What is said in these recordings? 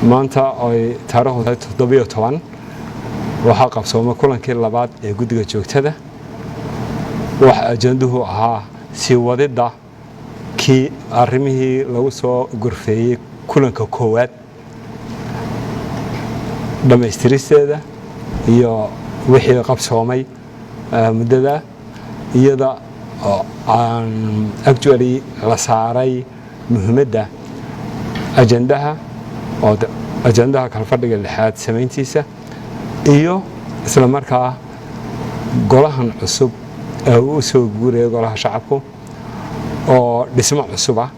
maanta ay taariikhdu 17 waxa qabsoomay kulankii labaad ee guddiga joogtada waxa ajanduhu ahaa si wadida kii arrimihii lagu soo gurfeeyay kulanka koowaad dhamaystiristeeda iyo wixii qabsoomay muddada iyada aan actually la saaray muhiimadda ajandaha kala fadhiga lixaad samayntiisa iyo isla markaa golahan cusub ee uu soo guuray golaha shacabku oo dhismo cusub ah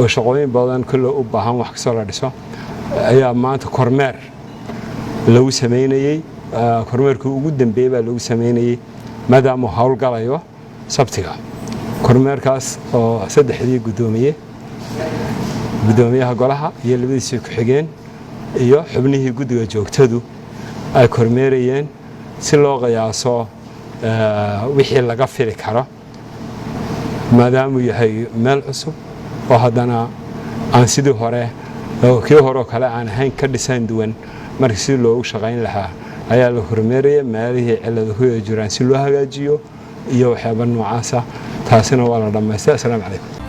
oo shaqooyin badan kullu u baahan wax ka soo la dhiso ayaa maanta kormeer lagu sameeyay kormeerkii ugu dambeeyay baa lagu sameeyay maadaama hawl galayo sabtiga kormeerkaas oo saddexdii gudoomiyaha golaha iyo labadiisa ku xigeen iyo xubnihii guddiga joogtadu ay kormeerayeen si loo qiyaaso wixii laga fili karo maadaama yahay meel cusub oo haddana aan sidii hore kii hore kale aan ahayn ka dhisan duwan markii si loogu shaqayn lahaa ayaa la kormeerayay meelihii ciladahu jiraan si loo hagaajiyo iyo waxyaabo noocaas ah taasina waa la dhameystay. Assalaamu calaykum.